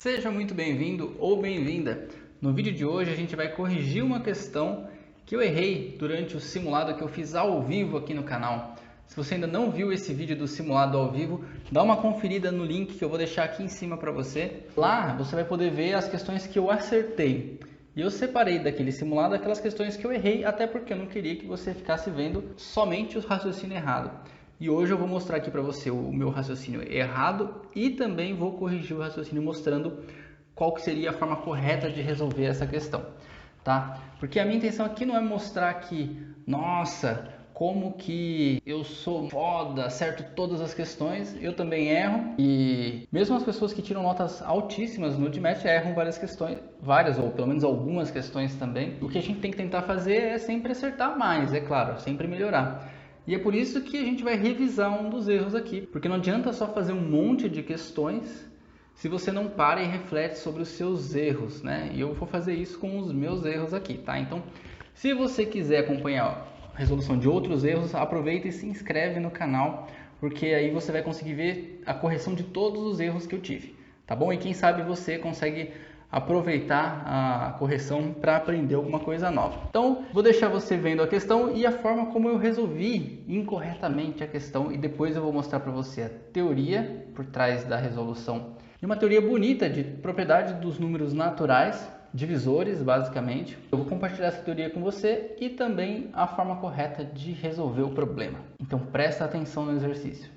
Seja muito bem-vindo ou bem-vinda. No vídeo de hoje a gente vai corrigir uma questão que eu errei durante o simulado que eu fiz ao vivo aqui no canal. Se você ainda não viu esse vídeo do simulado ao vivo, dá uma conferida no link que eu vou deixar aqui em cima para você. Lá você vai poder ver as questões que eu acertei. E eu separei daquele simulado aquelas questões que eu errei, até porque eu não queria que você ficasse vendo somente o raciocínio errado. E hoje eu vou mostrar aqui para você o meu raciocínio errado e também vou corrigir o raciocínio mostrando qual que seria a forma correta de resolver essa questão, tá? Porque a minha intenção aqui não é mostrar que, nossa, como que eu sou foda, acerto todas as questões, eu também erro. E mesmo as pessoas que tiram notas altíssimas no GMAT erram várias questões, ou pelo menos algumas questões também. O que a gente tem que tentar fazer é sempre acertar mais, é claro, sempre melhorar. E é por isso que a gente vai revisar um dos erros aqui, porque não adianta só fazer um monte de questões se você não para e reflete sobre os seus erros, né? E eu vou fazer isso com os meus erros aqui, tá? Então, se você quiser acompanhar a resolução de outros erros, aproveita e se inscreve no canal, porque aí você vai conseguir ver a correção de todos os erros que eu tive, tá bom? E quem sabe você consegue aproveitar a correção para aprender alguma coisa nova. Então, vou deixar você vendo a questão e a forma como eu resolvi incorretamente a questão, e depois eu vou mostrar para você a teoria por trás da resolução. E uma teoria bonita de propriedade dos números naturais, divisores basicamente. Eu vou compartilhar essa teoria com você e também a forma correta de resolver o problema. Então presta atenção no exercício.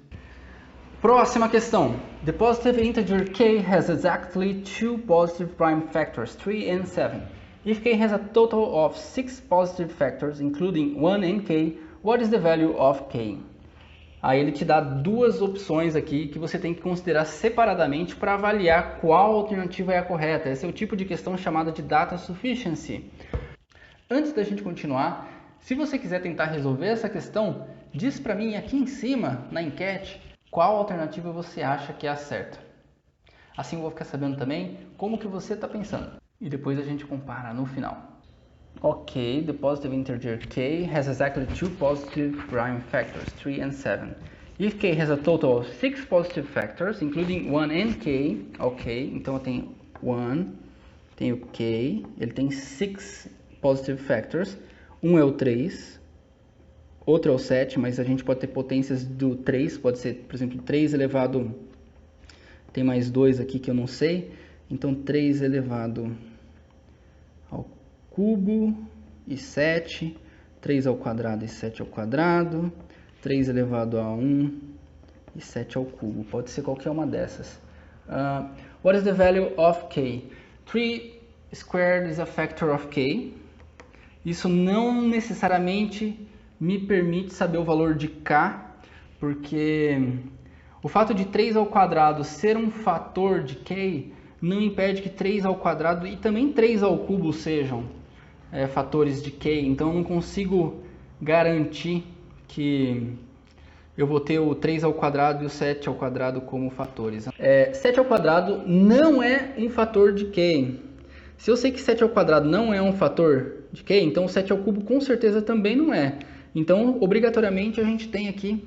Próxima questão. The positive integer k has exactly two positive prime factors, 3 and 7. If k has a total of 6 positive factors, including 1 and k, what is the value of k? Aí ele te dá duas opções aqui que você tem que considerar separadamente para avaliar qual alternativa é a correta. Esse é o tipo de questão chamada de data sufficiency. Antes da gente continuar, se você quiser tentar resolver essa questão, diz para mim aqui em cima, na enquete, qual alternativa você acha que é a certa. Assim eu vou ficar sabendo também como que você está pensando. E depois a gente compara no final. Ok, the positive integer k has exactly two positive prime factors, 3 and 7. If k has a total of 6 positive factors, including 1 and k, ok, então eu tenho 1, tenho k, ele tem 6 positive factors, um é o 3, outro é o 7, mas a gente pode ter potências do 3, pode ser, por exemplo, 3 elevado, tem mais 2 aqui que eu não sei, então 3 elevado ao cubo e 7, 3 ao quadrado e 7 ao quadrado, 3 elevado a 1 e 7 ao cubo, pode ser qualquer uma dessas. What is the value of k? 3 squared is a factor of k. Isso não necessariamente me permite saber o valor de k, porque o fato de 3 ao quadrado ser um fator de k não impede que 3 ao quadrado e também 3 ao cubo sejam fatores de k, então eu não consigo garantir que eu vou ter o 3 ao quadrado e o 7 ao quadrado como fatores. 7 ao quadrado não é um fator de k. Se eu sei que 7 ao quadrado não é um fator de k, então o 7 ao cubo com certeza também não é. Então, obrigatoriamente, a gente tem aqui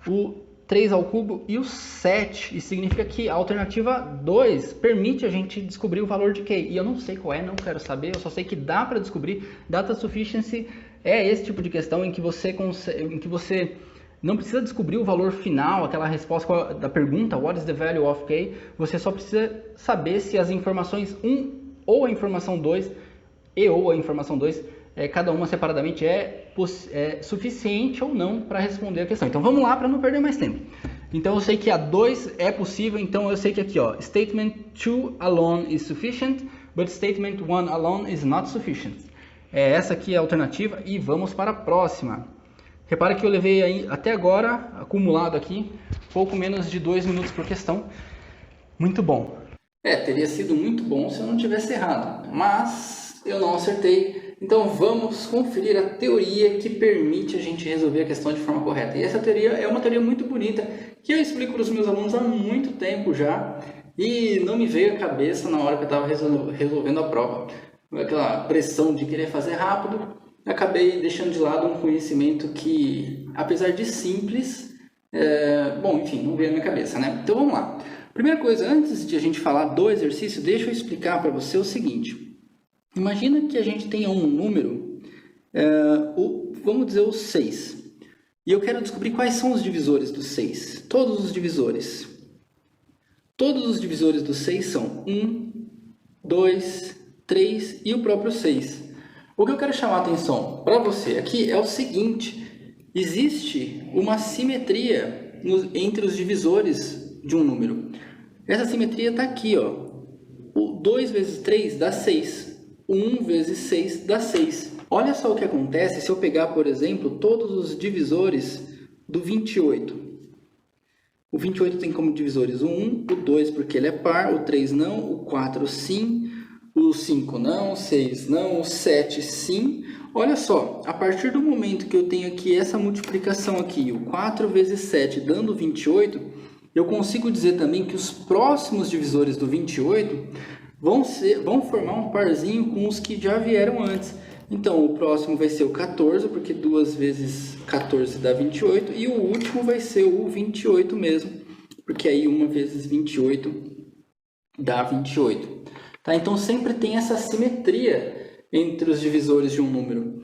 o 3 ao cubo e o 7. Isso significa que a alternativa 2 permite a gente descobrir o valor de k. E eu não sei qual é, não quero saber, eu só sei que dá para descobrir. Data sufficiency é esse tipo de questão em que você não precisa descobrir o valor final, aquela resposta da pergunta, what is the value of k? Você só precisa saber se as informações 1 ou a informação 2 ou a informação 2, cada uma separadamente é suficiente ou não para responder a questão. Então vamos lá para não perder mais tempo. Então eu sei que a 2 é possível, então eu sei que aqui, ó, statement 2 alone is sufficient, but statement 1 alone is not sufficient. Essa aqui é a alternativa e vamos para a próxima. Repara que eu levei aí até agora, acumulado aqui, pouco menos de 2 minutos por questão. Muito bom. Teria sido muito bom se eu não tivesse errado, mas eu não acertei. Então vamos conferir a teoria que permite a gente resolver a questão de forma correta. E essa teoria é uma teoria muito bonita, que eu explico para os meus alunos há muito tempo já, e não me veio à cabeça na hora que eu estava resolvendo a prova. Aquela pressão de querer fazer rápido, acabei deixando de lado um conhecimento que, apesar de simples, bom, enfim, não veio na minha cabeça, né? Então vamos lá. Primeira coisa, antes de a gente falar do exercício, deixa eu explicar para você o seguinte. Imagina que a gente tenha um número, vamos dizer o 6. E eu quero descobrir quais são os divisores do 6. Todos os divisores. Todos os divisores do 6 são 1, 2, 3 e o próprio 6. O que eu quero chamar a atenção para você aqui é o seguinte. Existe uma simetria entre os divisores de um número. Essa simetria está aqui, ó. O 2 vezes 3 dá 6. 1 vezes 6 dá 6. Olha só o que acontece se eu pegar, por exemplo, todos os divisores do 28. O 28 tem como divisores o 1, o 2 porque ele é par, o 3 não, o 4 sim, o 5 não, o 6 não, o 7 sim. Olha só, a partir do momento que eu tenho aqui essa multiplicação aqui, o 4 vezes 7 dando 28, eu consigo dizer também que os próximos divisores do 28 vão formar um parzinho com os que já vieram antes. Então, o próximo vai ser o 14, porque 2 vezes 14 dá 28. E o último vai ser o 28 mesmo, porque aí 1 vezes 28 dá 28. Tá? Então, sempre tem essa simetria entre os divisores de um número.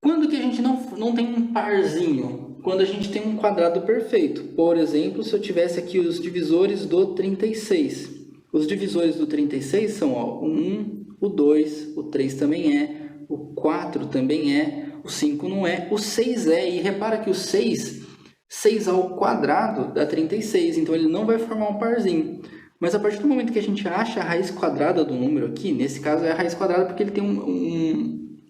Quando que a gente não tem um parzinho? Quando a gente tem um quadrado perfeito. Por exemplo, se eu tivesse aqui os divisores do 36. Os divisores do 36 são ó, o 1, o 2, o 3 também é, o 4 também é, o 5 não é, o 6 é. E repara que o 6 ao quadrado dá 36, então ele não vai formar um parzinho. Mas a partir do momento que a gente acha a raiz quadrada do número aqui, nesse caso é a raiz quadrada porque ele tem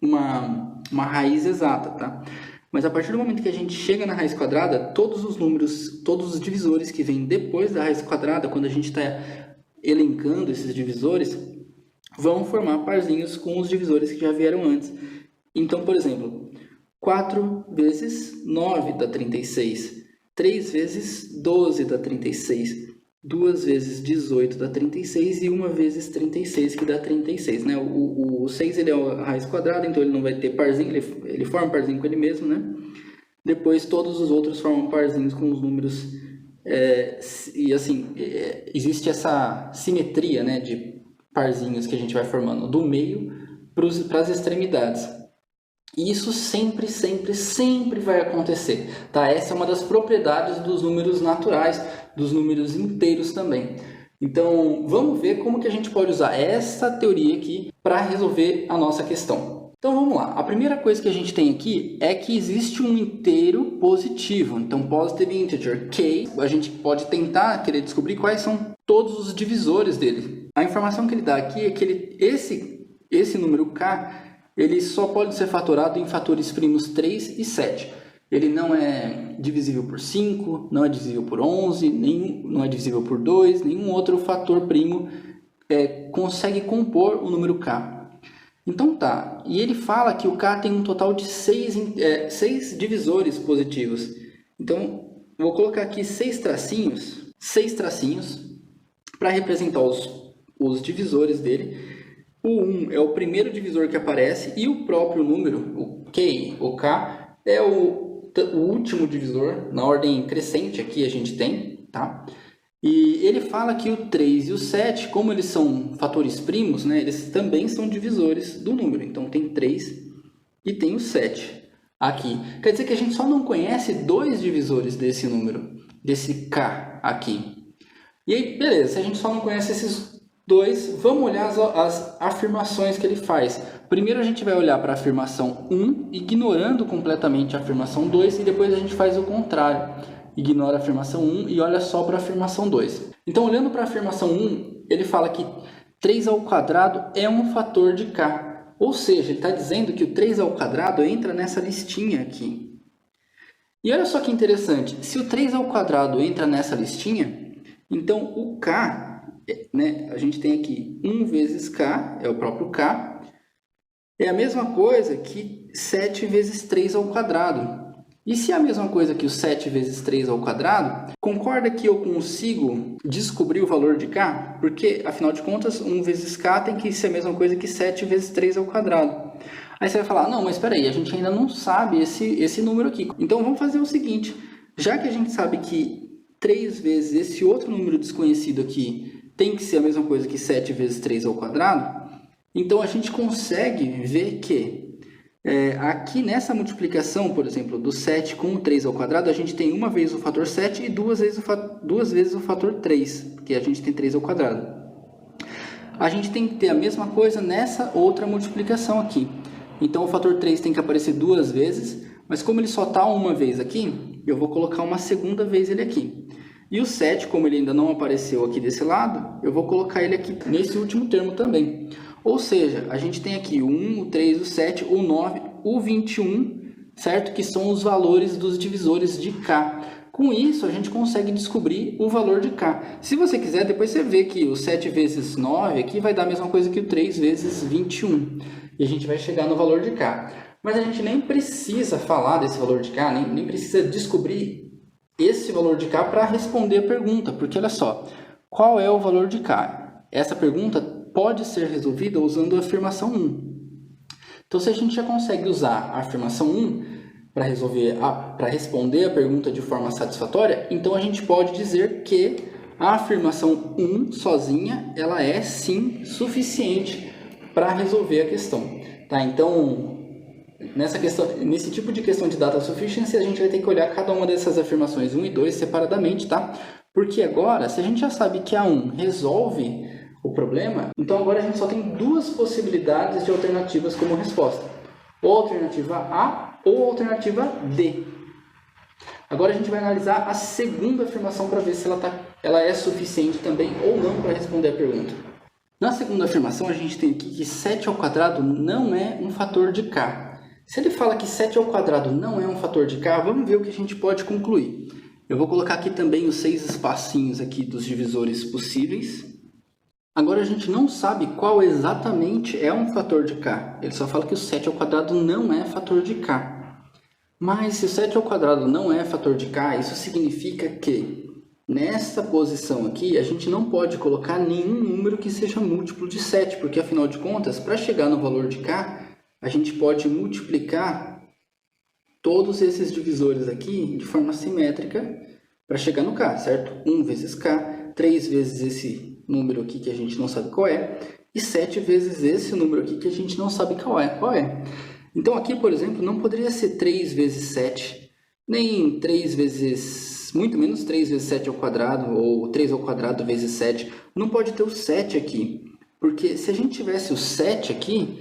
uma raiz exata, tá? Mas a partir do momento que a gente chega na raiz quadrada, todos os números, todos os divisores que vêm depois da raiz quadrada, quando a gente está elencando esses divisores, vão formar parzinhos com os divisores que já vieram antes. Então, por exemplo, 4 vezes 9 dá 36, 3 vezes 12 dá 36, 2 vezes 18 dá 36 e 1 vezes 36 que dá 36, né? O 6 ele é a raiz quadrada, então ele não vai ter parzinho, ele forma parzinho com ele mesmo, né? Depois todos os outros formam parzinhos com os números, e assim, existe essa simetria, né, de parzinhos que a gente vai formando do meio para as extremidades. E isso sempre vai acontecer, tá? Essa é uma das propriedades dos números naturais, dos números inteiros também. Então, vamos ver como que a gente pode usar essa teoria aqui para resolver a nossa questão. Então, vamos lá. A primeira coisa que a gente tem aqui é que existe um inteiro positivo. Então, positive integer, k, a gente pode tentar querer descobrir quais são todos os divisores dele. A informação que ele dá aqui é que esse número k, ele só pode ser fatorado em fatores primos 3 e 7. Ele não é divisível por 5, não é divisível por 11, não é divisível por 2, nenhum outro fator primo consegue compor o número k. Então tá, e ele fala que o k tem um total de 6 divisores positivos. Então, vou colocar aqui 6 tracinhos para representar os divisores dele. O 1 é o primeiro divisor que aparece e o próprio número, o k, é o último divisor, na ordem crescente aqui a gente tem, tá? E ele fala que o 3 e o 7, como eles são fatores primos, né, eles também são divisores do número. Então tem 3 e tem o 7 aqui. Quer dizer que a gente só não conhece 2 divisores desse número, desse k aqui. E aí, beleza, se a gente só não conhece esses 2, vamos olhar as afirmações que ele faz. Primeiro a gente vai olhar para a afirmação 1, ignorando completamente a afirmação 2, e depois a gente faz o contrário. Ignora a afirmação 1 e olha só para a afirmação 2. Então, olhando para a afirmação 1, ele fala que 3 ao quadrado é um fator de k. Ou seja, ele está dizendo que o 3 ao quadrado entra nessa listinha aqui. E olha só que interessante, se o 3 ao quadrado entra nessa listinha, então o k, né, a gente tem aqui 1 vezes k, é o próprio k, é a mesma coisa que 7 vezes 3 ao quadrado. E se é a mesma coisa que o 7 vezes 3 ao quadrado, concorda que eu consigo descobrir o valor de k? Porque, afinal de contas, 1 vezes k tem que ser a mesma coisa que 7 vezes 3 ao quadrado. Aí você vai falar, não, mas espera aí, a gente ainda não sabe esse número aqui. Então, vamos fazer o seguinte, já que a gente sabe que 3 vezes esse outro número desconhecido aqui tem que ser a mesma coisa que 7 vezes 3 ao quadrado, então a gente consegue ver que aqui nessa multiplicação, por exemplo, do 7 com o 3 ao quadrado, a gente tem uma vez o fator 7 e duas vezes o fator 3, porque a gente tem 3 ao quadrado. A gente tem que ter a mesma coisa nessa outra multiplicação aqui. Então o fator 3 tem que aparecer duas vezes, mas como ele só está uma vez aqui, eu vou colocar uma segunda vez ele aqui. E o 7, como ele ainda não apareceu aqui desse lado, eu vou colocar ele aqui nesse último termo também. Ou seja, a gente tem aqui o 1, o 3, o 7, o 9, o 21, certo? Que são os valores dos divisores de K. Com isso, a gente consegue descobrir o valor de K. Se você quiser, depois você vê que o 7 vezes 9 aqui vai dar a mesma coisa que o 3 vezes 21. E a gente vai chegar no valor de K. Mas a gente nem precisa falar desse valor de K, nem precisa descobrir esse valor de K para responder a pergunta. Porque olha só, qual é o valor de K? Essa pergunta pode ser resolvida usando a afirmação 1. Então, se a gente já consegue usar a afirmação 1 para responder a pergunta de forma satisfatória, então a gente pode dizer que a afirmação 1 sozinha, ela é sim suficiente para resolver a questão. Tá? Então, nesse tipo de questão de data sufficiency, a gente vai ter que olhar cada uma dessas afirmações 1 e 2 separadamente, tá? Porque agora, se a gente já sabe que a 1 resolve o problema, então agora a gente só tem duas possibilidades de alternativas como resposta. Ou alternativa A ou alternativa D. Agora a gente vai analisar a segunda afirmação para ver se ela é suficiente também ou não para responder a pergunta. Na segunda afirmação a gente tem aqui que 7 ao quadrado não é um fator de K. Se ele fala que 7 ao quadrado não é um fator de K, vamos ver o que a gente pode concluir. Eu vou colocar aqui também os 6 espacinhos aqui dos divisores possíveis. Agora a gente não sabe qual exatamente é um fator de K. Ele só fala que o 7 ao quadrado não é fator de K. Mas se o 7 ao quadrado não é fator de K, isso significa que nessa posição aqui a gente não pode colocar nenhum número que seja múltiplo de 7, porque afinal de contas, para chegar no valor de K, a gente pode multiplicar todos esses divisores aqui de forma simétrica para chegar no K, certo? 1 vezes K, 3 vezes esse número aqui que a gente não sabe qual é, e 7 vezes esse número aqui que a gente não sabe qual é. Então aqui, por exemplo, não poderia ser 3 vezes 7, nem 3 vezes, muito menos 3 vezes 7 ao quadrado, ou 3 ao quadrado vezes 7. Não pode ter o 7 aqui, porque se a gente tivesse o 7 aqui,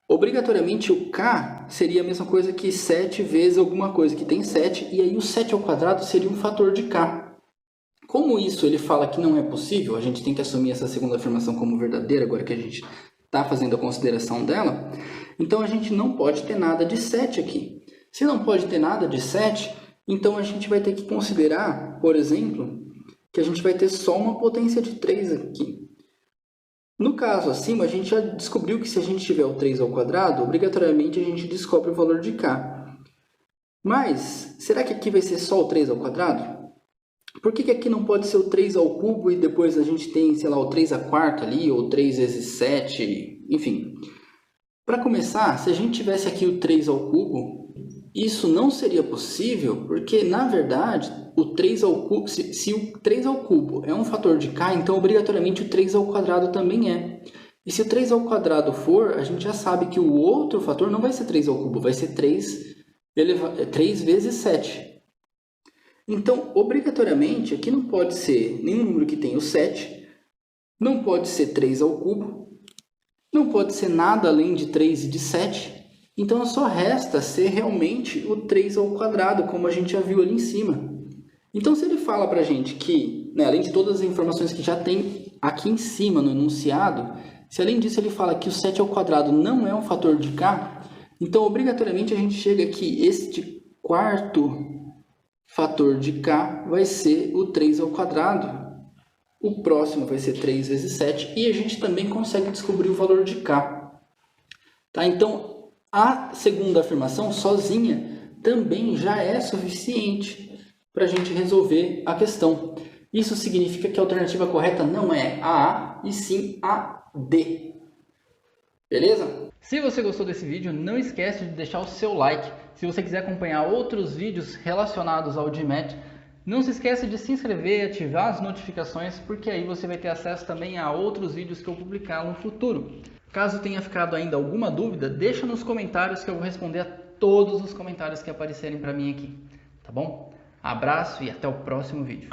obrigatoriamente o K seria a mesma coisa que 7 vezes alguma coisa que tem 7, e aí o 7 ao quadrado seria um fator de K. Como isso ele fala que não é possível, a gente tem que assumir essa segunda afirmação como verdadeira, agora que a gente está fazendo a consideração dela, então a gente não pode ter nada de 7 aqui. Se não pode ter nada de 7, então a gente vai ter que considerar, por exemplo, que a gente vai ter só uma potência de 3 aqui. No caso acima, a gente já descobriu que se a gente tiver o 3 ao quadrado, obrigatoriamente a gente descobre o valor de K. Mas, será que aqui vai ser só o 3 ao quadrado? Por que aqui não pode ser o 3 ao cubo e depois a gente tem, sei lá, o 3 à quarta ali, ou 3 vezes 7, enfim. Para começar, se a gente tivesse aqui o 3 ao cubo, isso não seria possível, porque na verdade, o 3 ao cubo, se o 3 ao cubo é um fator de K, então obrigatoriamente o 3 ao quadrado também é. E se o 3 ao quadrado for, a gente já sabe que o outro fator não vai ser 3 ao cubo, vai ser 3 vezes 7. Então, obrigatoriamente, aqui não pode ser nenhum número que tenha o 7, não pode ser 3 ao cubo, não pode ser nada além de 3 e de 7, então só resta ser realmente o 3 ao quadrado, como a gente já viu ali em cima. Então, se ele fala para a gente que, além de todas as informações que já tem aqui em cima no enunciado, se além disso ele fala que o 7 ao quadrado não é um fator de K, então obrigatoriamente a gente chega que este quarto fator de K vai ser o 3 ao quadrado. O próximo vai ser 3 vezes 7 e a gente também consegue descobrir o valor de K. Tá? Então, a segunda afirmação sozinha também já é suficiente para a gente resolver a questão. Isso significa que a alternativa correta não é a A, e sim a D. Beleza? Se você gostou desse vídeo, não esquece de deixar o seu like. Se você quiser acompanhar outros vídeos relacionados ao GMAT, Não se esqueça de se inscrever e ativar as notificações, porque aí você vai ter acesso também a outros vídeos que eu publicar no futuro. Caso tenha ficado ainda alguma dúvida, deixa nos comentários que eu vou responder a todos os comentários que aparecerem para mim aqui, tá bom? Abraço e até o próximo vídeo.